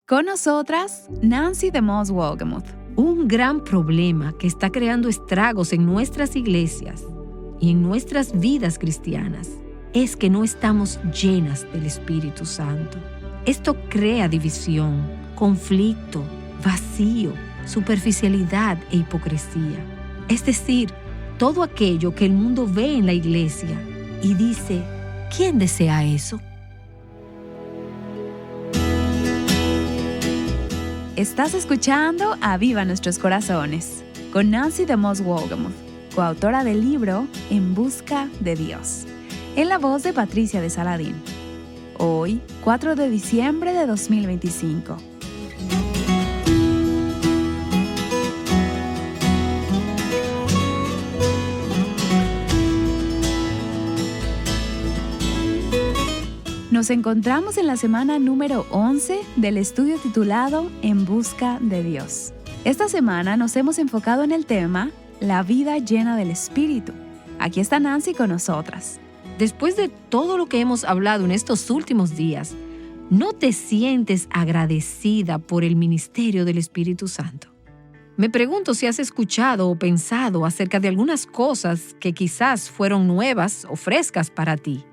Con nosotras, Nancy DeMoss Wolgemuth. Un gran problema que está creando estragos en nuestras iglesias y en nuestras vidas cristianas es que no estamos llenas del Espíritu Santo. Esto crea división, conflicto, vacío, superficialidad e hipocresía. Es decir, todo aquello que el mundo ve en la iglesia y dice, ¿quién desea eso? Estás escuchando Aviva Nuestros Corazones con Nancy DeMoss Wolgemuth, coautora del libro En Busca de Dios, en la voz de Patricia de Saladín. Hoy, 4 de diciembre de 2025. Nos encontramos en la semana número 11 del estudio titulado En Busca de Dios. Esta semana nos hemos enfocado en el tema La vida llena del Espíritu. Aquí está Nancy con nosotras. Después de todo lo que hemos hablado en estos últimos días, ¿no te sientes agradecida por el ministerio del Espíritu Santo? Me pregunto si has escuchado o pensado acerca de algunas cosas que quizás fueron nuevas o frescas para ti.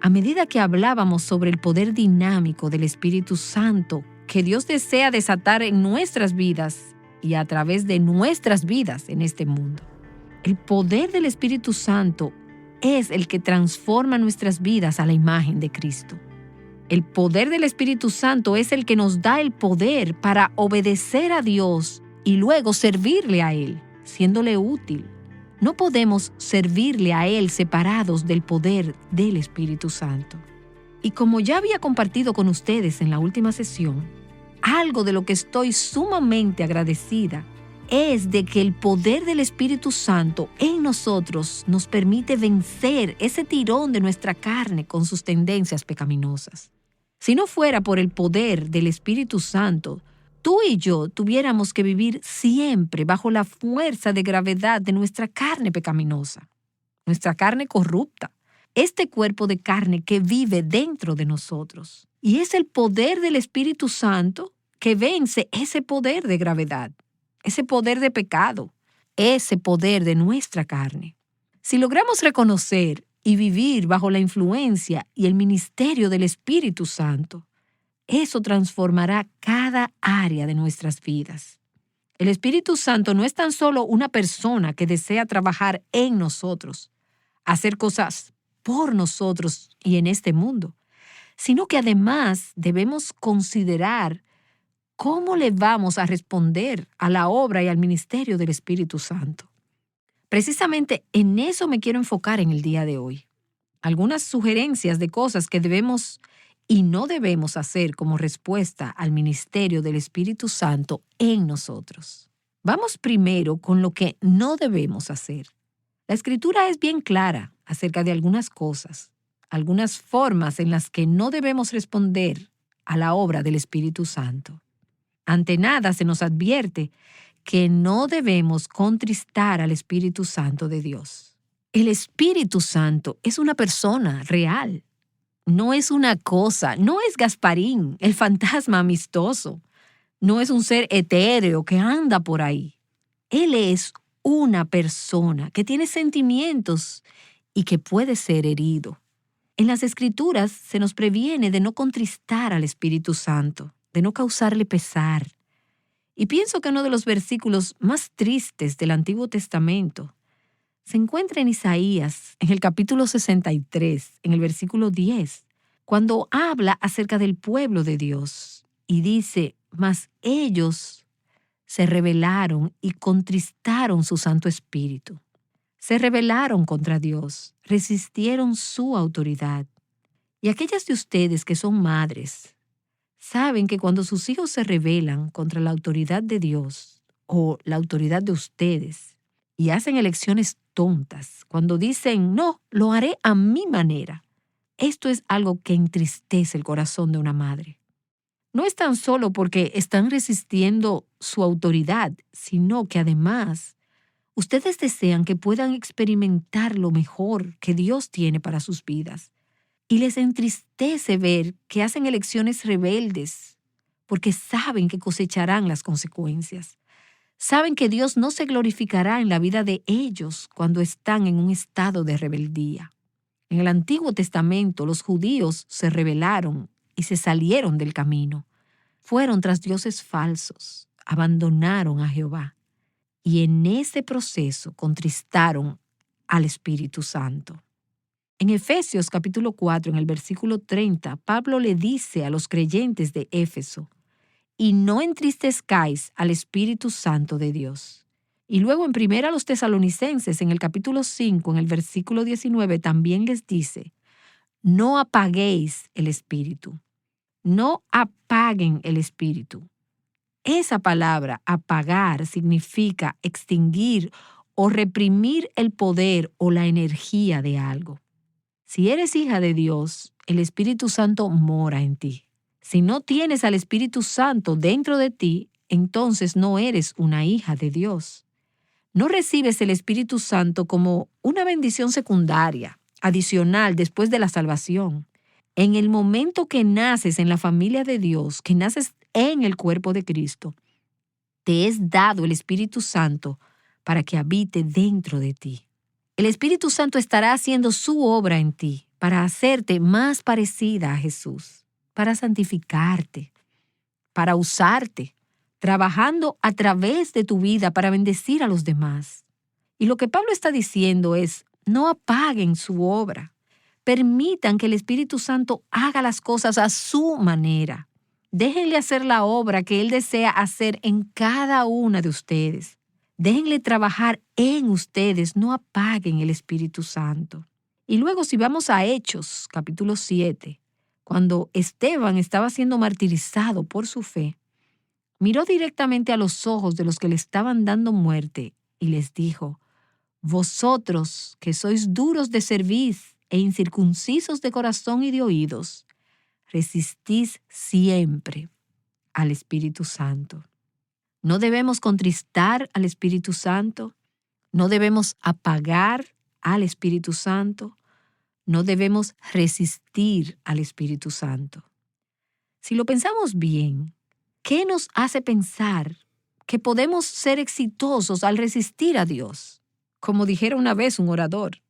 A medida que hablábamos sobre el poder dinámico del Espíritu Santo que Dios desea desatar en nuestras vidas y a través de nuestras vidas en este mundo. El poder del Espíritu Santo es el que transforma nuestras vidas a la imagen de Cristo. El poder del Espíritu Santo es el que nos da el poder para obedecer a Dios y luego servirle a Él, siéndole útil. No podemos servirle a Él separados del poder del Espíritu Santo. Y como ya había compartido con ustedes en la última sesión, algo de lo que estoy sumamente agradecida es de que el poder del Espíritu Santo en nosotros nos permite vencer ese tirón de nuestra carne con sus tendencias pecaminosas. Si no fuera por el poder del Espíritu Santo, tú y yo tuviéramos que vivir siempre bajo la fuerza de gravedad de nuestra carne pecaminosa, nuestra carne corrupta, este cuerpo de carne que vive dentro de nosotros. Y es el poder del Espíritu Santo que vence ese poder de gravedad, ese poder de pecado, ese poder de nuestra carne. Si logramos reconocer y vivir bajo la influencia y el ministerio del Espíritu Santo, eso transformará cada área de nuestras vidas. El Espíritu Santo no es tan solo una persona que desea trabajar en nosotros, hacer cosas por nosotros y en este mundo, sino que además debemos considerar cómo le vamos a responder a la obra y al ministerio del Espíritu Santo. Precisamente en eso me quiero enfocar en el día de hoy. Algunas sugerencias de cosas que debemos y no debemos hacer como respuesta al ministerio del Espíritu Santo en nosotros. Vamos primero con lo que no debemos hacer. La Escritura es bien clara acerca de algunas cosas, algunas formas en las que no debemos responder a la obra del Espíritu Santo. Ante nada se nos advierte que no debemos contristar al Espíritu Santo de Dios. El Espíritu Santo es una persona real. No es una cosa, no es Gasparín, el fantasma amistoso. No es un ser etéreo que anda por ahí. Él es una persona que tiene sentimientos y que puede ser herido. En las Escrituras se nos previene de no contristar al Espíritu Santo, de no causarle pesar. Y pienso que uno de los versículos más tristes del Antiguo Testamento se encuentra en Isaías, en el capítulo 63, en el versículo 10, cuando habla acerca del pueblo de Dios y dice, mas ellos se rebelaron y contristaron su Santo Espíritu. Se rebelaron contra Dios, resistieron su autoridad. Y aquellas de ustedes que son madres, saben que cuando sus hijos se rebelan contra la autoridad de Dios o la autoridad de ustedes, y hacen elecciones tontas, cuando dicen, no, lo haré a mi manera. Esto es algo que entristece el corazón de una madre. No es tan solo porque están resistiendo su autoridad, sino que además ustedes desean que puedan experimentar lo mejor que Dios tiene para sus vidas. Y les entristece ver que hacen elecciones rebeldes porque saben que cosecharán las consecuencias. Saben que Dios no se glorificará en la vida de ellos cuando están en un estado de rebeldía. En el Antiguo Testamento, los judíos se rebelaron y se salieron del camino. Fueron tras dioses falsos, abandonaron a Jehová. Y en ese proceso contristaron al Espíritu Santo. En Efesios capítulo 4, en el versículo 30, Pablo le dice a los creyentes de Éfeso: y no entristezcáis al Espíritu Santo de Dios. Y luego en 1 Tesalonicenses, en el capítulo 5, en el versículo 19, también les dice: no apaguéis el Espíritu. No apaguen el Espíritu. Esa palabra, apagar, significa extinguir o reprimir el poder o la energía de algo. Si eres hija de Dios, el Espíritu Santo mora en ti. Si no tienes al Espíritu Santo dentro de ti, entonces no eres una hija de Dios. No recibes el Espíritu Santo como una bendición secundaria, adicional después de la salvación. En el momento que naces en la familia de Dios, que naces en el cuerpo de Cristo, te es dado el Espíritu Santo para que habite dentro de ti. El Espíritu Santo estará haciendo su obra en ti para hacerte más parecida a Jesús, para santificarte, para usarte, trabajando a través de tu vida para bendecir a los demás. Y lo que Pablo está diciendo es: no apaguen su obra. Permitan que el Espíritu Santo haga las cosas a su manera. Déjenle hacer la obra que Él desea hacer en cada una de ustedes. Déjenle trabajar en ustedes, no apaguen el Espíritu Santo. Y luego, si vamos a Hechos, capítulo 7, cuando Esteban estaba siendo martirizado por su fe, miró directamente a los ojos de los que le estaban dando muerte y les dijo: vosotros que sois duros de cerviz e incircuncisos de corazón y de oídos, resistís siempre al Espíritu Santo. No debemos contristar al Espíritu Santo, no debemos apagar al Espíritu Santo, no debemos resistir al Espíritu Santo. Si lo pensamos bien, ¿qué nos hace pensar que podemos ser exitosos al resistir a Dios? Como dijera una vez un orador: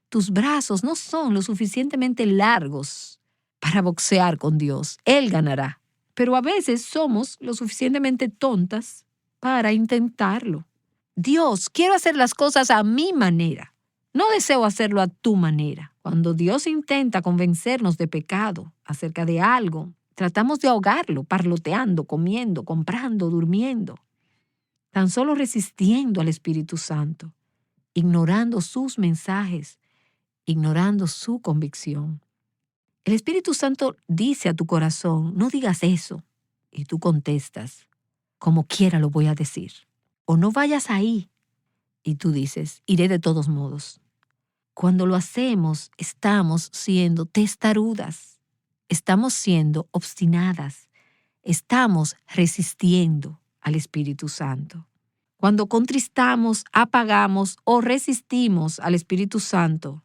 tus brazos no son lo suficientemente largos para boxear con Dios. Él ganará. Pero a veces somos lo suficientemente tontas para intentarlo. Dios, quiero hacer las cosas a mi manera. No deseo hacerlo a tu manera. Cuando Dios intenta convencernos de pecado acerca de algo, tratamos de ahogarlo, parloteando, comiendo, comprando, durmiendo, tan solo resistiendo al Espíritu Santo, ignorando sus mensajes, ignorando su convicción. El Espíritu Santo dice a tu corazón: no digas eso. Y tú contestas: como quiera lo voy a decir. O no vayas ahí. Y tú dices: iré de todos modos. Cuando lo hacemos, estamos siendo testarudas. Estamos siendo obstinadas. Estamos resistiendo al Espíritu Santo. Cuando contristamos, apagamos o resistimos al Espíritu Santo,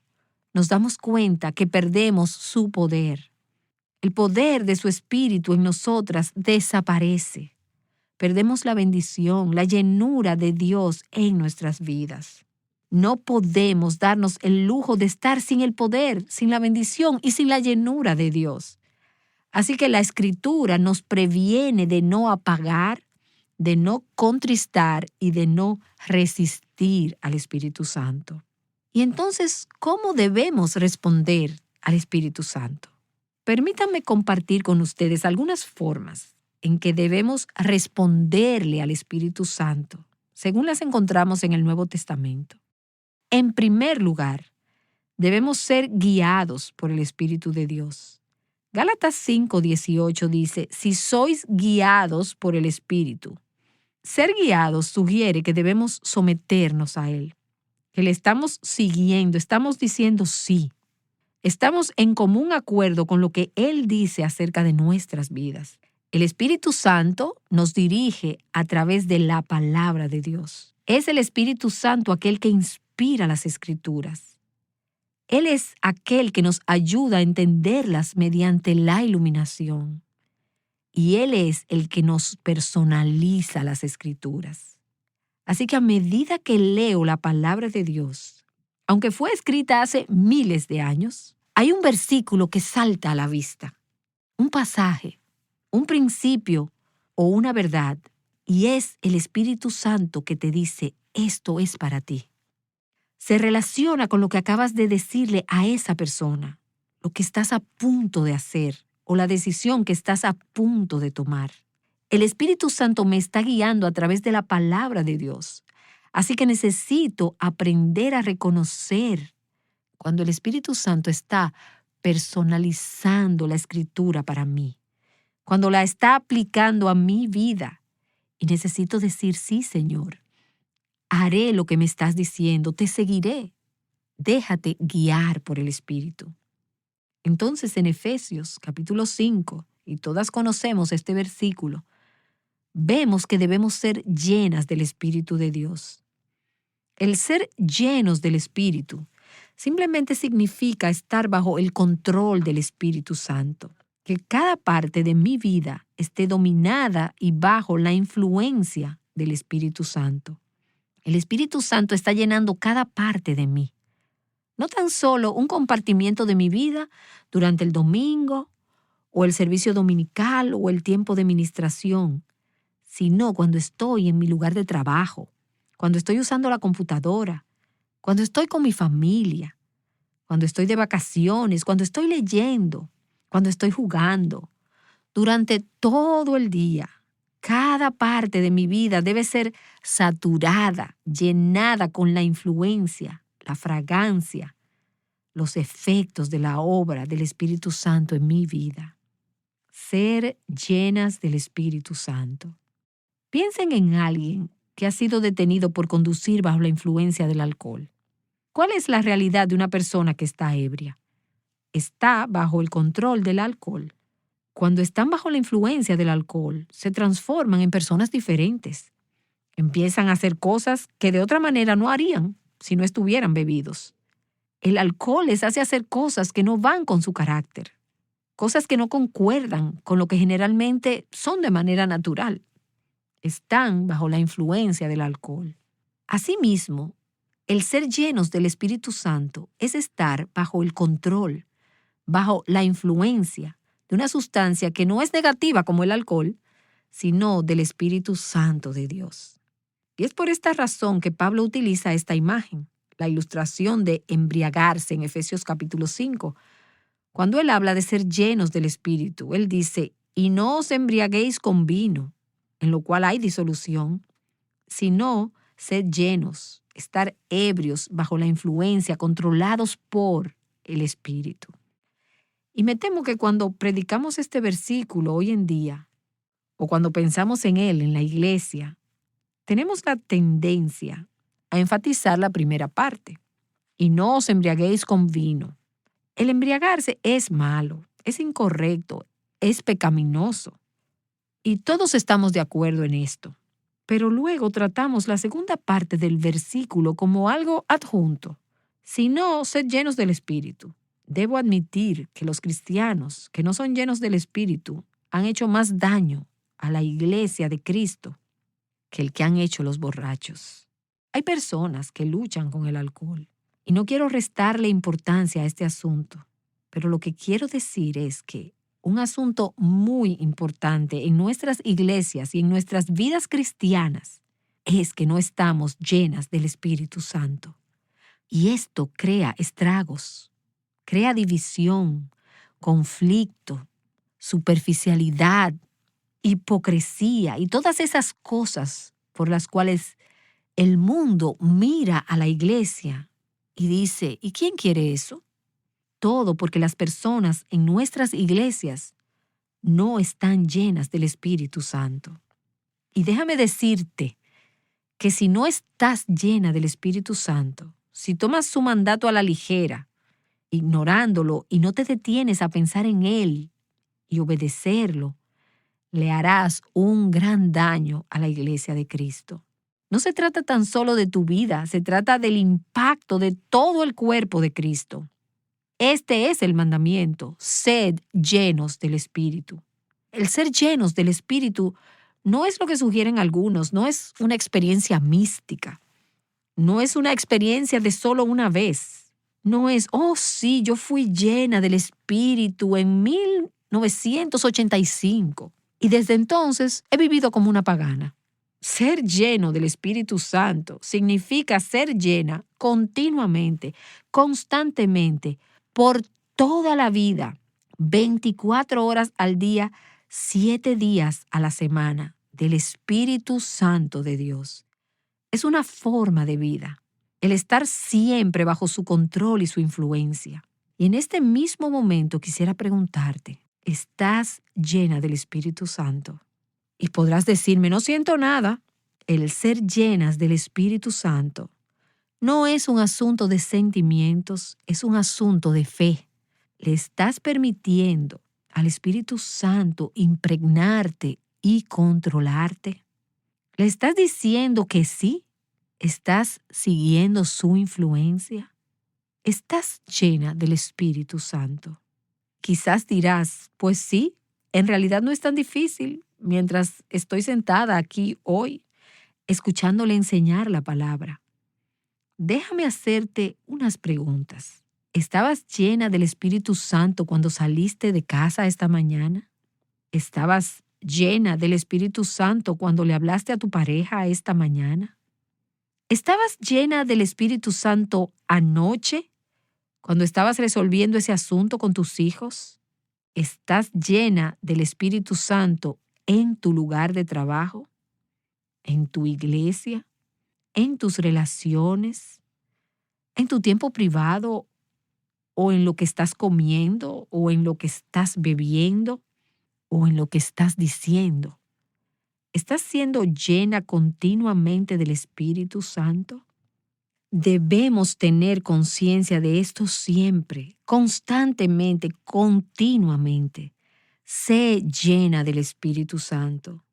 nos damos cuenta que perdemos su poder. El poder de su Espíritu en nosotras desaparece. Perdemos la bendición, la llenura de Dios en nuestras vidas. No podemos darnos el lujo de estar sin el poder, sin la bendición y sin la llenura de Dios. Así que la Escritura nos previene de no apagar, de no contristar y de no resistir al Espíritu Santo. Y entonces, ¿cómo debemos responder al Espíritu Santo? Permítanme compartir con ustedes algunas formas en que debemos responderle al Espíritu Santo, según las encontramos en el Nuevo Testamento. En primer lugar, debemos ser guiados por el Espíritu de Dios. Gálatas 5:18 dice: si sois guiados por el Espíritu. Ser guiados sugiere que debemos someternos a Él, que le estamos siguiendo, estamos diciendo sí. Estamos en común acuerdo con lo que Él dice acerca de nuestras vidas. El Espíritu Santo nos dirige a través de la palabra de Dios. Es el Espíritu Santo aquel que inspira las Escrituras. Él es aquel que nos ayuda a entenderlas mediante la iluminación. y Él es el que nos personaliza las Escrituras. Así que a medida que leo la palabra de Dios, aunque fue escrita hace miles de años, hay un versículo que salta a la vista, un pasaje, un principio o una verdad, y es el Espíritu Santo que te dice, esto es para ti. Se relaciona con lo que acabas de decirle a esa persona, lo que estás a punto de hacer o la decisión que estás a punto de tomar. El Espíritu Santo me está guiando a través de la palabra de Dios. Así que necesito aprender a reconocer cuando el Espíritu Santo está personalizando la Escritura para mí, cuando la está aplicando a mi vida. Y necesito decir, sí, Señor, haré lo que me estás diciendo, te seguiré. Déjate guiar por el Espíritu. Entonces, en Efesios capítulo 5, y todas conocemos este versículo, vemos que debemos ser llenas del Espíritu de Dios. El ser llenos del Espíritu simplemente significa estar bajo el control del Espíritu Santo. Que cada parte de mi vida esté dominada y bajo la influencia del Espíritu Santo. El Espíritu Santo está llenando cada parte de mí. No tan solo un compartimiento de mi vida durante el domingo, o el servicio dominical, o el tiempo de ministración, sino cuando estoy en mi lugar de trabajo, cuando estoy usando la computadora, cuando estoy con mi familia, cuando estoy de vacaciones, cuando estoy leyendo, cuando estoy jugando. Durante todo el día, cada parte de mi vida debe ser saturada, llenada con la influencia, la fragancia, los efectos de la obra del Espíritu Santo en mi vida. Ser llenas del Espíritu Santo. Piensen en alguien que ha sido detenido por conducir bajo la influencia del alcohol. ¿Cuál es la realidad de una persona que está ebria? Está bajo el control del alcohol. Cuando están bajo la influencia del alcohol, se transforman en personas diferentes. Empiezan a hacer cosas que de otra manera no harían si no estuvieran bebidos. El alcohol les hace hacer cosas que no van con su carácter, cosas que no concuerdan con lo que generalmente son de manera natural. Están bajo la influencia del alcohol. Asimismo, el ser llenos del Espíritu Santo es estar bajo el control, bajo la influencia de una sustancia que no es negativa como el alcohol, sino del Espíritu Santo de Dios. Y es por esta razón que Pablo utiliza esta imagen, la ilustración de embriagarse en Efesios capítulo 5. Cuando él habla de ser llenos del Espíritu, él dice, y no os embriaguéis con vino, en lo cual hay disolución, sino sed llenos, estar ebrios bajo la influencia, controlados por el Espíritu. Y me temo que cuando predicamos este versículo hoy en día, o cuando pensamos en él en la iglesia, tenemos la tendencia a enfatizar la primera parte. Y no os embriaguéis con vino. El embriagarse es malo, es incorrecto, es pecaminoso. Y todos estamos de acuerdo en esto. Pero luego tratamos la segunda parte del versículo como algo adjunto. Si no, sed llenos del Espíritu. Debo admitir que los cristianos que no son llenos del Espíritu han hecho más daño a la iglesia de Cristo que el que han hecho los borrachos. Hay personas que luchan con el alcohol y no quiero restarle importancia a este asunto, pero lo que quiero decir es que un asunto muy importante en nuestras iglesias y en nuestras vidas cristianas es que no estamos llenas del Espíritu Santo. Y esto crea estragos, crea división, conflicto, superficialidad, hipocresía y todas esas cosas por las cuales el mundo mira a la iglesia y dice, ¿y quién quiere eso? Todo porque las personas en nuestras iglesias no están llenas del Espíritu Santo. Y déjame decirte que si no estás llena del Espíritu Santo, si tomas su mandato a la ligera, ignorándolo y no te detienes a pensar en él y obedecerlo, le harás un gran daño a la iglesia de Cristo. No se trata tan solo de tu vida, se trata del impacto de todo el cuerpo de Cristo. Este es el mandamiento, sed llenos del Espíritu. El ser llenos del Espíritu no es lo que sugieren algunos, no es una experiencia mística, no es una experiencia de solo una vez. No es, oh sí, yo fui llena del Espíritu en 1985 y desde entonces he vivido como una pagana. Ser lleno del Espíritu Santo significa ser llena continuamente, constantemente, por toda la vida, 24 horas al día, 7 días a la semana, del Espíritu Santo de Dios. Es una forma de vida, el estar siempre bajo su control y su influencia. Y en este mismo momento quisiera preguntarte, ¿estás llena del Espíritu Santo? Y podrás decirme, no siento nada. El ser llenas del Espíritu Santo no es un asunto de sentimientos, es un asunto de fe. Le estás permitiendo al Espíritu Santo impregnarte y controlarte. ¿Le estás diciendo que sí? ¿Estás siguiendo su influencia? ¿Estás llena del Espíritu Santo? Quizás dirás, pues sí, en realidad no es tan difícil mientras estoy sentada aquí hoy, escuchándole enseñar la palabra. Déjame hacerte unas preguntas. ¿Estabas llena del Espíritu Santo cuando saliste de casa esta mañana? ¿Estabas llena del Espíritu Santo cuando le hablaste a tu pareja esta mañana? ¿Estabas llena del Espíritu Santo anoche cuando estabas resolviendo ese asunto con tus hijos? ¿Estás llena del Espíritu Santo en tu lugar de trabajo, en tu iglesia, en tus relaciones, en tu tiempo privado o en lo que estás comiendo o en lo que estás bebiendo o en lo que estás diciendo? ¿Estás siendo llena continuamente del Espíritu Santo? Debemos tener conciencia de esto siempre, constantemente, continuamente. Sé llena del Espíritu Santo.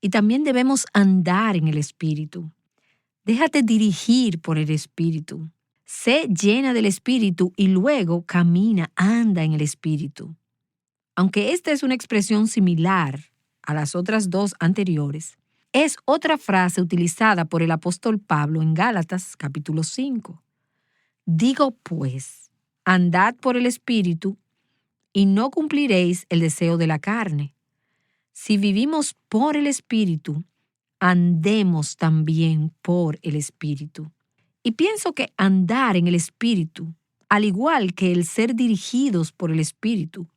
Y también debemos andar en el Espíritu. Déjate dirigir por el Espíritu. Sé llena del Espíritu y luego camina, anda en el Espíritu. Aunque esta es una expresión similar a las otras dos anteriores, es otra frase utilizada por el apóstol Pablo en Gálatas capítulo 5. Digo pues, andad por el Espíritu y no cumpliréis el deseo de la carne. Si vivimos por el Espíritu, andemos también por el Espíritu. Y pienso que andar en el Espíritu, al igual que el ser dirigidos por el Espíritu,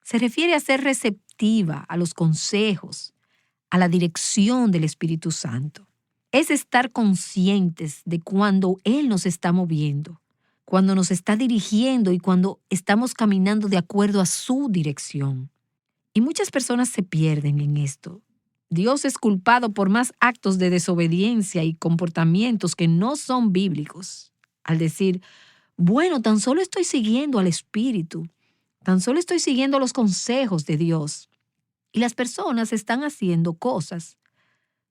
se refiere a ser receptiva a los consejos, a la dirección del Espíritu Santo. Es estar conscientes de cuando Él nos está moviendo, cuando nos está dirigiendo y cuando estamos caminando de acuerdo a su dirección. Y muchas personas se pierden en esto. Dios es culpado por más actos de desobediencia y comportamientos que no son bíblicos. Al decir, bueno, tan solo estoy siguiendo al Espíritu, tan solo estoy siguiendo los consejos de Dios. Y las personas están haciendo cosas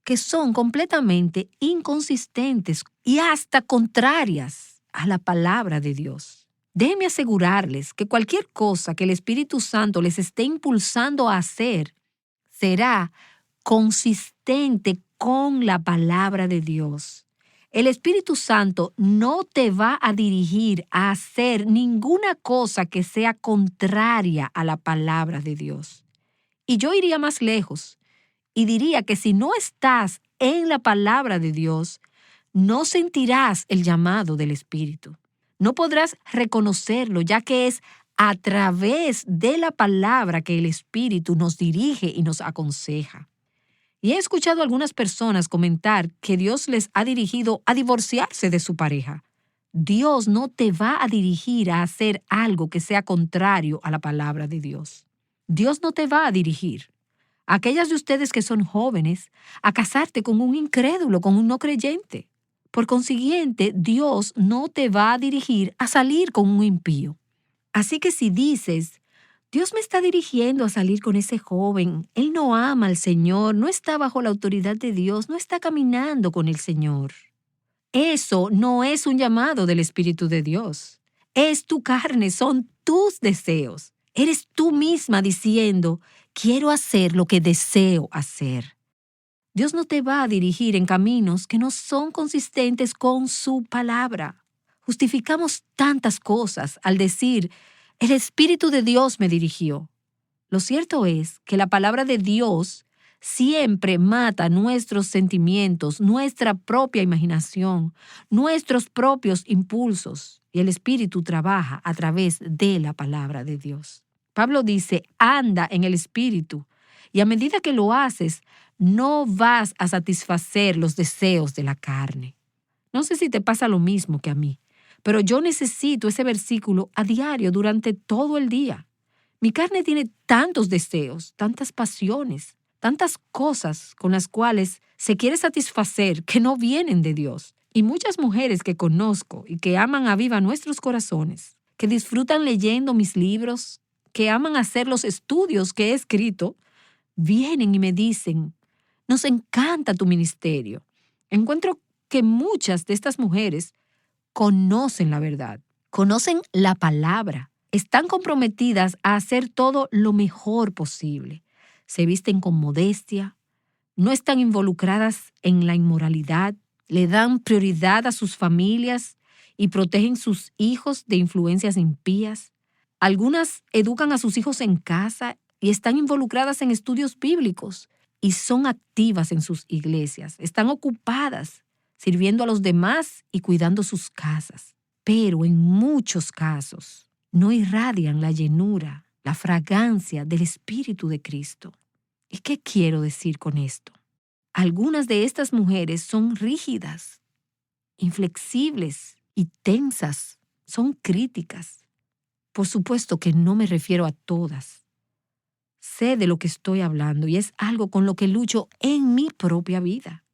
que son completamente inconsistentes y hasta contrarias a la palabra de Dios. Déjenme asegurarles que cualquier cosa que el Espíritu Santo les esté impulsando a hacer será consistente con la palabra de Dios. El Espíritu Santo no te va a dirigir a hacer ninguna cosa que sea contraria a la palabra de Dios. Y yo iría más lejos y diría que si no estás en la palabra de Dios, no sentirás el llamado del Espíritu. No podrás reconocerlo, ya que es a través de la palabra que el Espíritu nos dirige y nos aconseja. Y he escuchado a algunas personas comentar que Dios les ha dirigido a divorciarse de su pareja. Dios no te va a dirigir a hacer algo que sea contrario a la palabra de Dios. Dios no te va a dirigir, aquellas de ustedes que son jóvenes, a casarte con un incrédulo, con un no creyente. Por consiguiente, Dios no te va a dirigir a salir con un impío. Así que si dices, Dios me está dirigiendo a salir con ese joven, él no ama al Señor, no está bajo la autoridad de Dios, no está caminando con el Señor. Eso no es un llamado del Espíritu de Dios. Es tu carne, son tus deseos. Eres tú misma diciendo, quiero hacer lo que deseo hacer. Dios no te va a dirigir en caminos que no son consistentes con su palabra. Justificamos tantas cosas al decir, el Espíritu de Dios me dirigió. Lo cierto es que la palabra de Dios siempre mata nuestros sentimientos, nuestra propia imaginación, nuestros propios impulsos, y el Espíritu trabaja a través de la palabra de Dios. Pablo dice, anda en el Espíritu, y a medida que lo haces, no vas a satisfacer los deseos de la carne. No sé si te pasa lo mismo que a mí, pero yo necesito ese versículo a diario durante todo el día. Mi carne tiene tantos deseos, tantas pasiones, tantas cosas con las cuales se quiere satisfacer que no vienen de Dios. Y muchas mujeres que conozco y que aman a viva nuestros corazones, que disfrutan leyendo mis libros, que aman hacer los estudios que he escrito, vienen y me dicen, nos encanta tu ministerio. Encuentro que muchas de estas mujeres conocen la verdad, conocen la palabra, están comprometidas a hacer todo lo mejor posible. Se visten con modestia, no están involucradas en la inmoralidad, le dan prioridad a sus familias y protegen sus hijos de influencias impías. Algunas educan a sus hijos en casa y están involucradas en estudios bíblicos y son activas en sus iglesias. Están ocupadas sirviendo a los demás y cuidando sus casas. Pero en muchos casos no irradian la llenura, la fragancia del Espíritu de Cristo. ¿Y qué quiero decir con esto? Algunas de estas mujeres son rígidas, inflexibles y tensas, son críticas. Por supuesto que no me refiero a todas. Sé de lo que estoy hablando y es algo con lo que lucho en mi propia vida.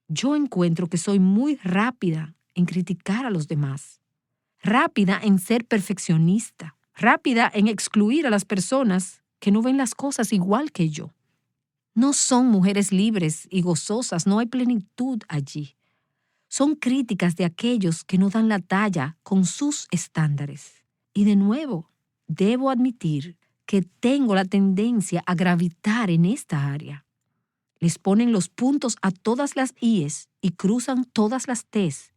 Yo encuentro que soy muy rápida en criticar a los demás, rápida en ser perfeccionista, rápida en excluir a las personas que no ven las cosas igual que yo. No son mujeres libres y gozosas, no hay plenitud allí. Son críticas de aquellos que no dan la talla con sus estándares. Y de nuevo, debo admitir que tengo la tendencia a gravitar en esta área. Les ponen los puntos a todas las íes y cruzan todas las tes,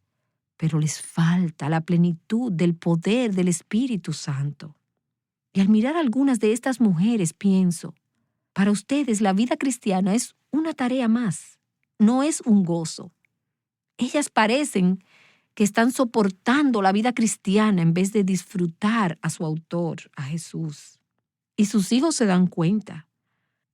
pero les falta la plenitud del poder del Espíritu Santo. Y al mirar a algunas de estas mujeres pienso, para ustedes la vida cristiana es una tarea más, no es un gozo. Ellas parecen que están soportando la vida cristiana en vez de disfrutar a su autor, a Jesús. Y sus hijos se dan cuenta.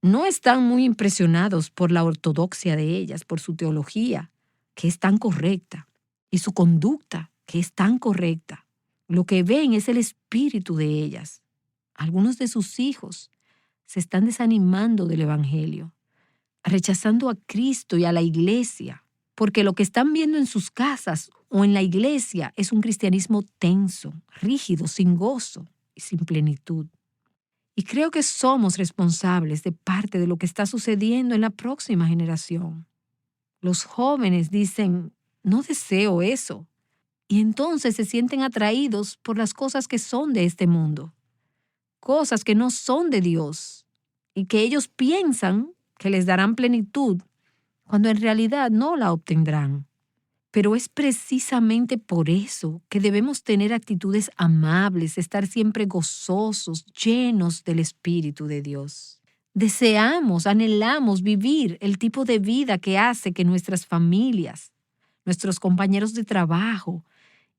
No están muy impresionados por la ortodoxia de ellas, por su teología, que es tan correcta, y su conducta, que es tan correcta. Lo que ven es el espíritu de ellas. Algunos de sus hijos se están desanimando del Evangelio, rechazando a Cristo y a la iglesia, porque lo que están viendo en sus casas o en la iglesia es un cristianismo tenso, rígido, sin gozo y sin plenitud. Y creo que somos responsables de parte de lo que está sucediendo en la próxima generación. Los jóvenes dicen, no deseo eso, y entonces se sienten atraídos por las cosas que son de este mundo, cosas que no son de Dios, y que ellos piensan que les darán plenitud, cuando en realidad no la obtendrán. Pero es precisamente por eso que debemos tener actitudes amables, estar siempre gozosos, llenos del Espíritu de Dios. Deseamos, anhelamos vivir el tipo de vida que hace que nuestras familias, nuestros compañeros de trabajo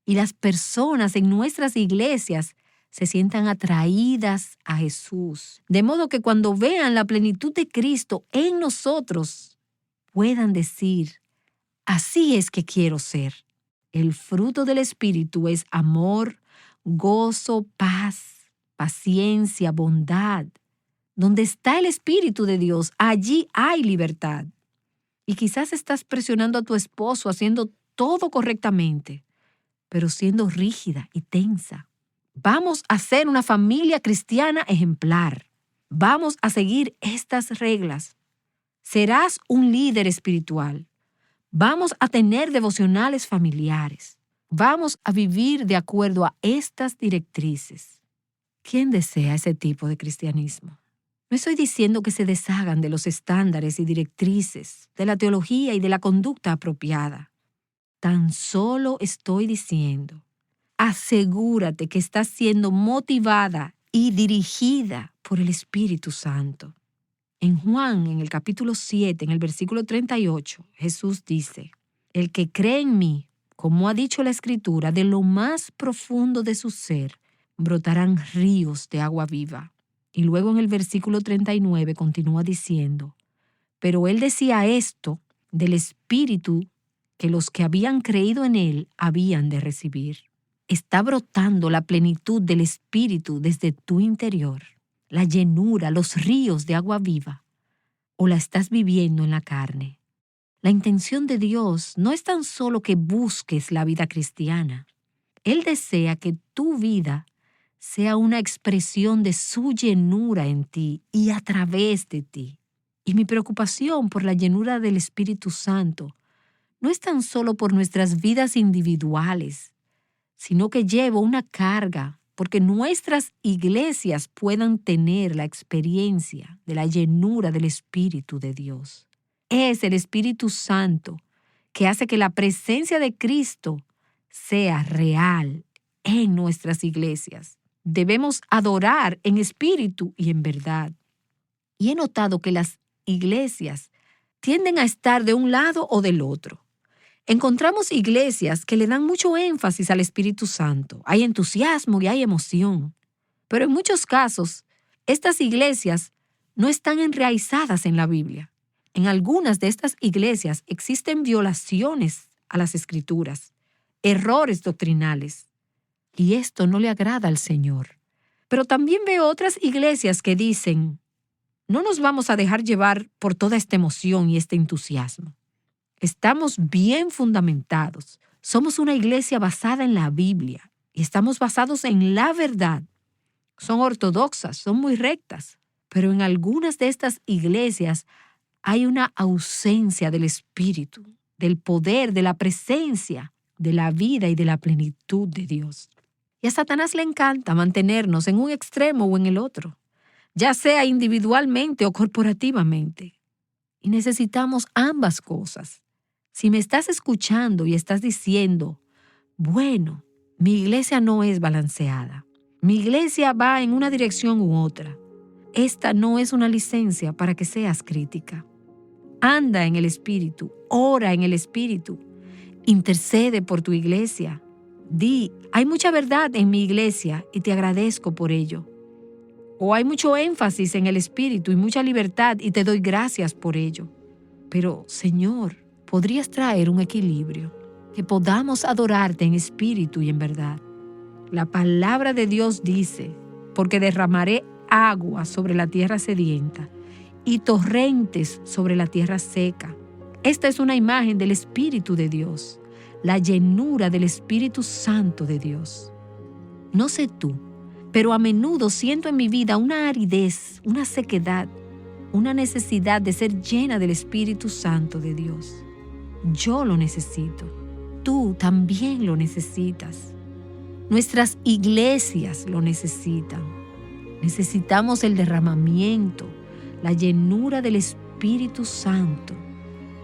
y las personas en nuestras iglesias se sientan atraídas a Jesús. De modo que cuando vean la plenitud de Cristo en nosotros, puedan decir, así es que quiero ser. El fruto del Espíritu es amor, gozo, paz, paciencia, bondad. Donde está el Espíritu de Dios, allí hay libertad. Y quizás estás presionando a tu esposo haciendo todo correctamente, pero siendo rígida y tensa. Vamos a ser una familia cristiana ejemplar. Vamos a seguir estas reglas. Serás un líder espiritual. Vamos a tener devocionales familiares. Vamos a vivir de acuerdo a estas directrices. ¿Quién desea ese tipo de cristianismo? No estoy diciendo que se deshagan de los estándares y directrices, de la teología y de la conducta apropiada. Tan solo estoy diciendo, asegúrate que estás siendo motivada y dirigida por el Espíritu Santo. En Juan, en el capítulo 7, en el versículo 38, Jesús dice, el que cree en mí, como ha dicho la Escritura, de lo más profundo de su ser, brotarán ríos de agua viva. Y luego en el versículo 39 continúa diciendo, pero él decía esto del Espíritu que los que habían creído en él habían de recibir. Está brotando la plenitud del Espíritu desde tu interior, la llenura, los ríos de agua viva, o la estás viviendo en la carne. La intención de Dios no es tan solo que busques la vida cristiana. Él desea que tu vida sea una expresión de su llenura en ti y a través de ti. Y mi preocupación por la llenura del Espíritu Santo no es tan solo por nuestras vidas individuales, sino que llevo una carga porque nuestras iglesias puedan tener la experiencia de la llenura del Espíritu de Dios. Es el Espíritu Santo que hace que la presencia de Cristo sea real en nuestras iglesias. Debemos adorar en espíritu y en verdad. Y he notado que las iglesias tienden a estar de un lado o del otro. Encontramos iglesias que le dan mucho énfasis al Espíritu Santo. Hay entusiasmo y hay emoción. Pero en muchos casos, estas iglesias no están enraizadas en la Biblia. En algunas de estas iglesias existen violaciones a las Escrituras, errores doctrinales. Y esto no le agrada al Señor. Pero también veo otras iglesias que dicen, no nos vamos a dejar llevar por toda esta emoción y este entusiasmo. Estamos bien fundamentados. Somos una iglesia basada en la Biblia y estamos basados en la verdad. Son ortodoxas, son muy rectas. Pero en algunas de estas iglesias hay una ausencia del Espíritu, del poder, de la presencia, de la vida y de la plenitud de Dios. Y a Satanás le encanta mantenernos en un extremo o en el otro, ya sea individualmente o corporativamente. Y necesitamos ambas cosas. Si me estás escuchando y estás diciendo, bueno, mi iglesia no es balanceada, mi iglesia va en una dirección u otra, esta no es una licencia para que seas crítica. Anda en el Espíritu, ora en el Espíritu, intercede por tu iglesia. Di, hay mucha verdad en mi iglesia y te agradezco por ello. O hay mucho énfasis en el Espíritu y mucha libertad y te doy gracias por ello. Pero, Señor, podrías traer un equilibrio, que podamos adorarte en espíritu y en verdad. La palabra de Dios dice, porque derramaré agua sobre la tierra sedienta y torrentes sobre la tierra seca. Esta es una imagen del Espíritu de Dios, la llenura del Espíritu Santo de Dios. No sé tú, pero a menudo siento en mi vida una aridez, una sequedad, una necesidad de ser llena del Espíritu Santo de Dios. Yo lo necesito. Tú también lo necesitas. Nuestras iglesias lo necesitan. Necesitamos el derramamiento, la llenura del Espíritu Santo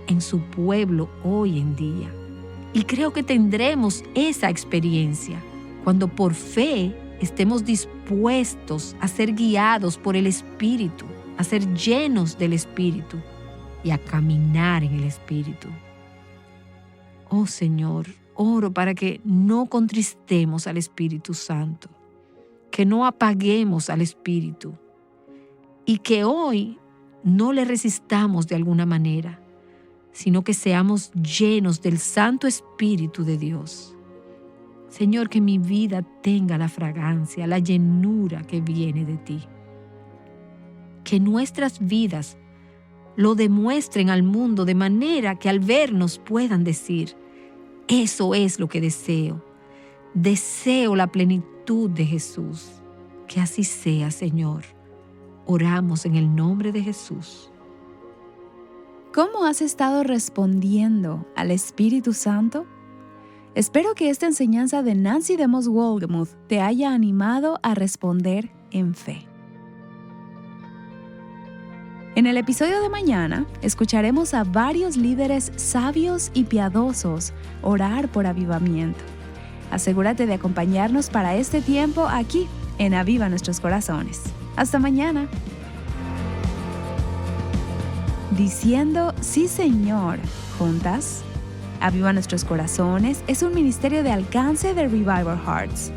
en su pueblo hoy en día. Y creo que tendremos esa experiencia cuando por fe estemos dispuestos a ser guiados por el Espíritu, a ser llenos del Espíritu y a caminar en el Espíritu. Oh Señor, oro para que no contristemos al Espíritu Santo, que no apaguemos al Espíritu y que hoy no le resistamos de alguna manera, sino que seamos llenos del Santo Espíritu de Dios. Señor, que mi vida tenga la fragancia, la llenura que viene de ti. Que nuestras vidas lo demuestren al mundo de manera que al vernos puedan decir, eso es lo que deseo. Deseo la plenitud de Jesús. Que así sea, Señor. Oramos en el nombre de Jesús. ¿Cómo has estado respondiendo al Espíritu Santo? Espero que esta enseñanza de Nancy DeMoss Wolgemuth te haya animado a responder en fe. En el episodio de mañana, escucharemos a varios líderes sabios y piadosos orar por avivamiento. Asegúrate de acompañarnos para este tiempo aquí en Aviva Nuestros Corazones. Hasta mañana. Diciendo sí, Señor, juntas. Aviva Nuestros Corazones es un ministerio de alcance de Revival Hearts.